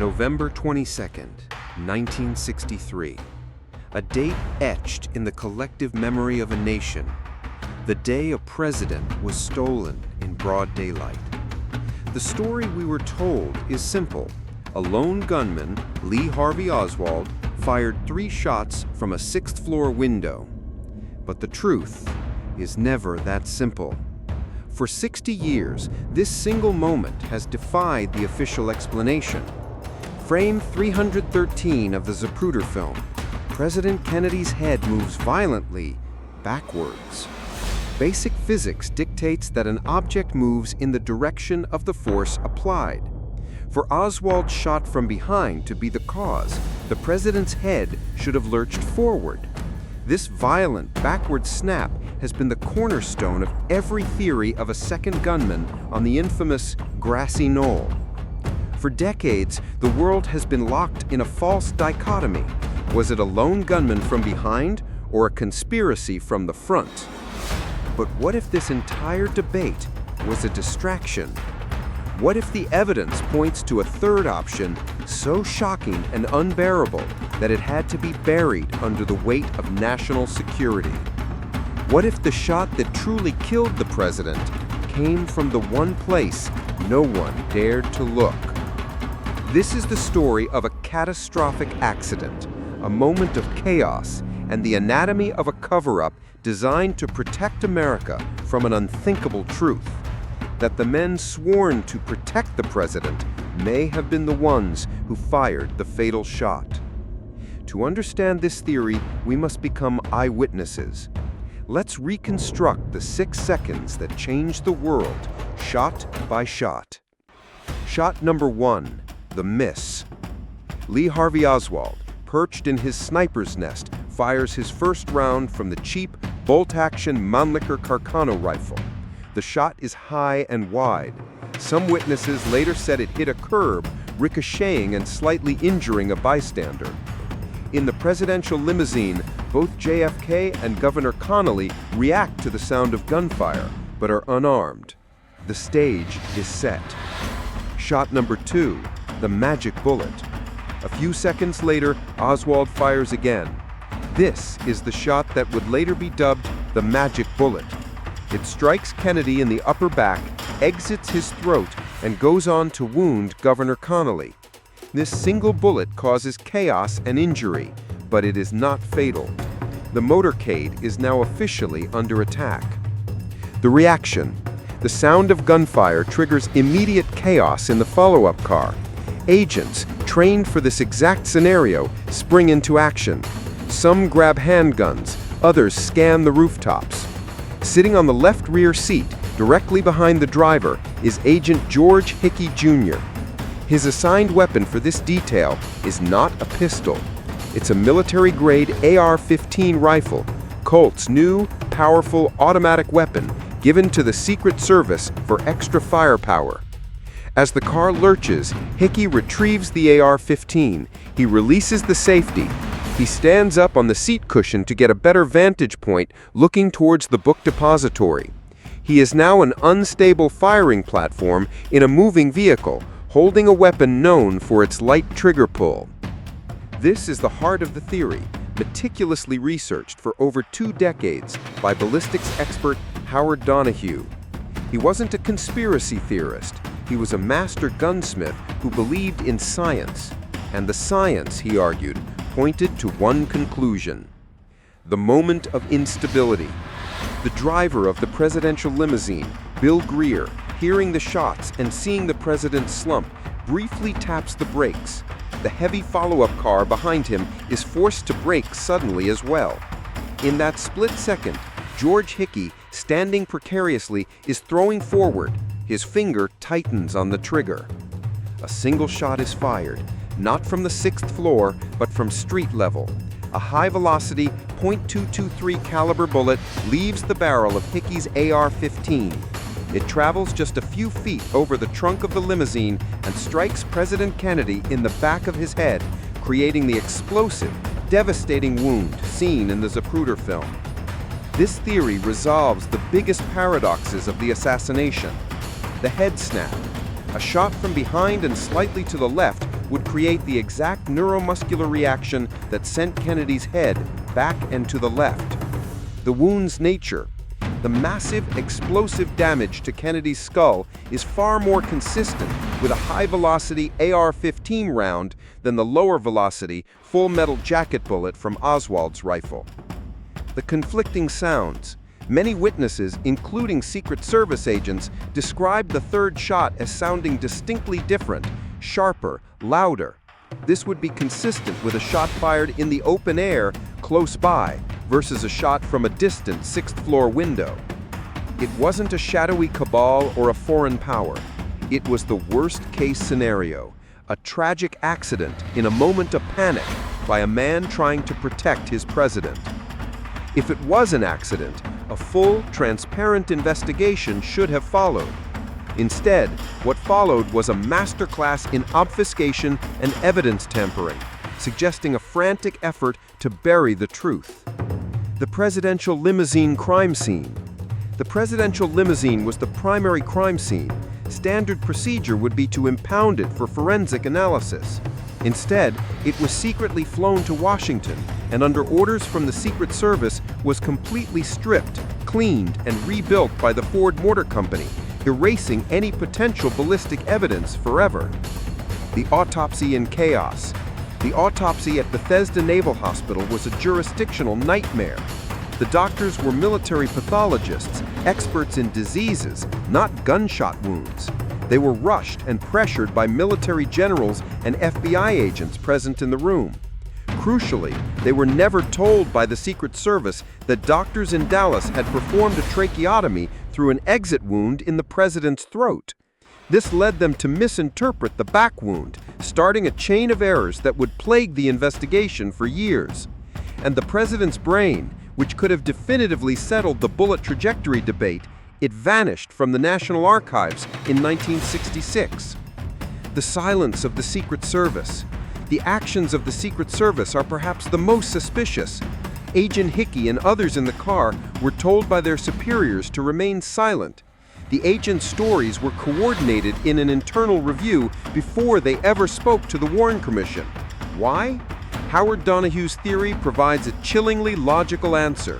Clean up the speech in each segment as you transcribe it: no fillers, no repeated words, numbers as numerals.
November 22nd, 1963. A date etched in the collective memory of a nation. The day a president was stolen in broad daylight. The story we were told is simple. A lone gunman, Lee Harvey Oswald, fired 3 shots from a 6th-floor window. But the truth is never that simple. For 60 years, this single moment has defied the official explanation. Frame 313 of the Zapruder film, President Kennedy's head moves violently backwards. Basic physics dictates that an object moves in the direction of the force applied. For Oswald's shot from behind to be the cause, the president's head should have lurched forward. This violent backward snap has been the cornerstone of every theory of a second gunman on the infamous grassy knoll. For decades, the world has been locked in a false dichotomy. Was it a lone gunman from behind or a conspiracy from the front? But what if this entire debate was a distraction? What if the evidence points to a third option so shocking and unbearable that it had to be buried under the weight of national security? What if the shot that truly killed the president came from the one place no one dared to look? This is the story of a catastrophic accident, a moment of chaos, and the anatomy of a cover-up designed to protect America from an unthinkable truth: that the men sworn to protect the president may have been the ones who fired the fatal shot. To understand this theory, we must become eyewitnesses. Let's reconstruct the 6 seconds that changed the world, shot by shot. Shot number 1, the miss. Lee Harvey Oswald, perched in his sniper's nest, fires his first round from the cheap, bolt-action Mannlicher Carcano rifle. The shot is high and wide. Some witnesses later said it hit a curb, ricocheting and slightly injuring a bystander. In the presidential limousine, both JFK and Governor Connally react to the sound of gunfire, but are unarmed. The stage is set. Shot number 2, the magic bullet. A few seconds later, Oswald fires again. This is the shot that would later be dubbed the magic bullet. It strikes Kennedy in the upper back, exits his throat, and goes on to wound Governor Connally. This single bullet causes chaos and injury, but it is not fatal. The motorcade is now officially under attack. The reaction. The sound of gunfire triggers immediate chaos in the follow-up car. Agents, trained for this exact scenario, spring into action. Some grab handguns, others scan the rooftops. Sitting on the left rear seat, directly behind the driver, is Agent George Hickey Jr. His assigned weapon for this detail is not a pistol. It's a military-grade AR-15 rifle, Colt's new, powerful automatic weapon given to the Secret Service for extra firepower. As the car lurches, Hickey retrieves the AR-15. He releases the safety. He stands up on the seat cushion to get a better vantage point, looking towards the book depository. He is now an unstable firing platform in a moving vehicle, holding a weapon known for its light trigger pull. This is the heart of the theory, meticulously researched for over 2 decades by ballistics expert Howard Donahue. He wasn't a conspiracy theorist. He was a master gunsmith who believed in science. And the science, he argued, pointed to one conclusion: the moment of instability. The driver of the presidential limousine, Bill Greer, hearing the shots and seeing the president slump, briefly taps the brakes. The heavy follow-up car behind him is forced to brake suddenly as well. In that split second, George Hickey, standing precariously, is throwing forward. His finger tightens on the trigger. A single shot is fired, not from the 6th floor, but from street level. A high-velocity .223 caliber bullet leaves the barrel of Hickey's AR-15. It travels just a few feet over the trunk of the limousine and strikes President Kennedy in the back of his head, creating the explosive, devastating wound seen in the Zapruder film. This theory resolves the biggest paradoxes of the assassination. The head snap. A shot from behind and slightly to the left would create the exact neuromuscular reaction that sent Kennedy's head back and to the left. The wound's nature. The massive, explosive damage to Kennedy's skull is far more consistent with a high-velocity AR-15 round than the lower-velocity, full-metal jacket bullet from Oswald's rifle. The conflicting sounds. Many witnesses, including Secret Service agents, described the third shot as sounding distinctly different, sharper, louder. This would be consistent with a shot fired in the open air close by versus a shot from a distant sixth-floor window. It wasn't a shadowy cabal or a foreign power. It was the worst-case scenario, a tragic accident in a moment of panic by a man trying to protect his president. If it was an accident, a full, transparent investigation should have followed. Instead, what followed was a masterclass in obfuscation and evidence tampering, suggesting a frantic effort to bury the truth. The presidential limousine crime scene. The presidential limousine was the primary crime scene. Standard procedure would be to impound it for forensic analysis. Instead, it was secretly flown to Washington and under orders from the Secret Service was completely stripped, cleaned, and rebuilt by the Ford Motor Company, erasing any potential ballistic evidence forever. The autopsy in chaos. The autopsy at Bethesda Naval Hospital was a jurisdictional nightmare. The doctors were military pathologists, experts in diseases, not gunshot wounds. They were rushed and pressured by military generals and FBI agents present in the room. Crucially, they were never told by the Secret Service that doctors in Dallas had performed a tracheotomy through an exit wound in the president's throat. This led them to misinterpret the back wound, starting a chain of errors that would plague the investigation for years. And the president's brain, which could have definitively settled the bullet trajectory debate, it vanished from the National Archives in 1966. The silence of the Secret Service. The actions of the Secret Service are perhaps the most suspicious. Agent Hickey and others in the car were told by their superiors to remain silent. The agent's stories were coordinated in an internal review before they ever spoke to the Warren Commission. Why? Howard Donohue's theory provides a chillingly logical answer.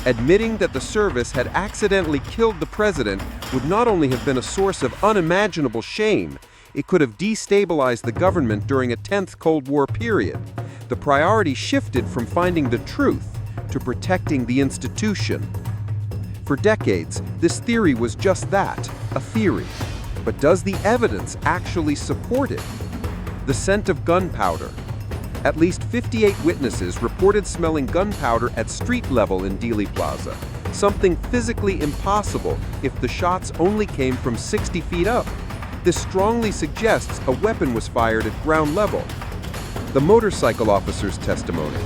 Admitting that the service had accidentally killed the president would not only have been a source of unimaginable shame, it could have destabilized the government during a 10th Cold War period. The priority shifted from finding the truth to protecting the institution. For decades, this theory was just that, a theory. But does the evidence actually support it? The scent of gunpowder. At least 58 witnesses reported smelling gunpowder at street level in Dealey Plaza, something physically impossible if the shots only came from 60 feet up. This strongly suggests a weapon was fired at ground level. The motorcycle officer's testimony.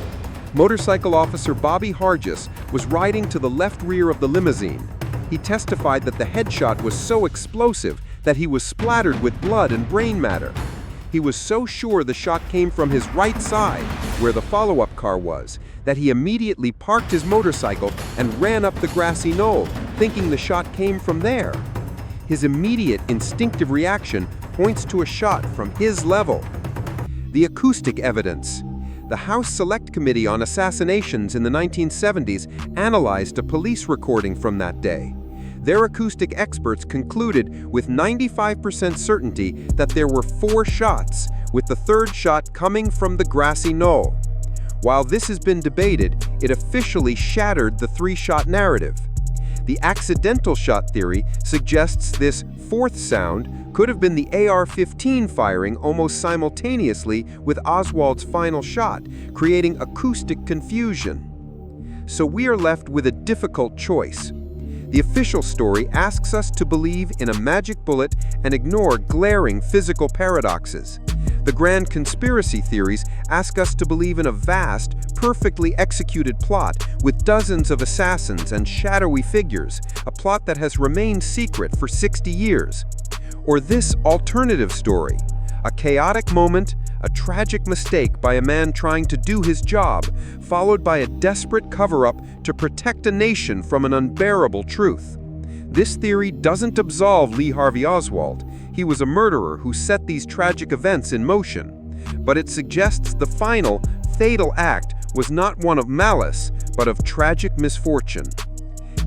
Motorcycle officer Bobby Hargis was riding to the left rear of the limousine. He testified that the headshot was so explosive that he was splattered with blood and brain matter. He was so sure the shot came from his right side, where the follow-up car was, that he immediately parked his motorcycle and ran up the grassy knoll, thinking the shot came from there. His immediate instinctive reaction points to a shot from his level. The acoustic evidence. The House Select Committee on Assassinations in the 1970s analyzed a police recording from that day. Their acoustic experts concluded with 95% certainty that there were 4 shots, with the third shot coming from the grassy knoll. While this has been debated, it officially shattered the 3-shot narrative. The accidental shot theory suggests this fourth sound could have been the AR-15 firing almost simultaneously with Oswald's final shot, creating acoustic confusion. So we are left with a difficult choice. The official story asks us to believe in a magic bullet and ignore glaring physical paradoxes. The grand conspiracy theories ask us to believe in a vast, perfectly executed plot with dozens of assassins and shadowy figures, a plot that has remained secret for 60 years. Or this alternative story, a chaotic moment, a tragic mistake by a man trying to do his job, followed by a desperate cover-up to protect a nation from an unbearable truth. This theory doesn't absolve Lee Harvey Oswald. He was a murderer who set these tragic events in motion. but it suggests the final, fatal act was not one of malice, but of tragic misfortune.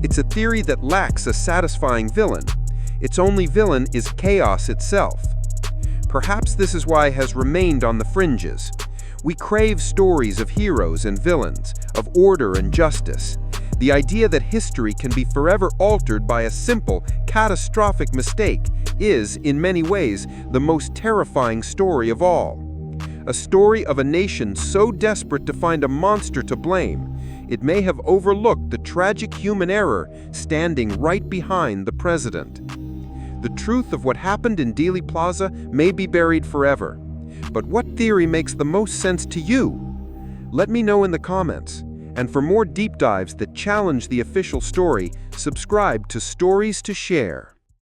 It's a theory that lacks a satisfying villain. Its only villain is chaos itself. Perhaps this is why it has remained on the fringes. We crave stories of heroes and villains, of order and justice. The idea that history can be forever altered by a simple, catastrophic mistake is, in many ways, the most terrifying story of all. A story of a nation so desperate to find a monster to blame, it may have overlooked the tragic human error standing right behind the president. The truth of what happened in Dealey Plaza may be buried forever. But what theory makes the most sense to you? Let me know in the comments. And for more deep dives that challenge the official story, subscribe to Stories to Share.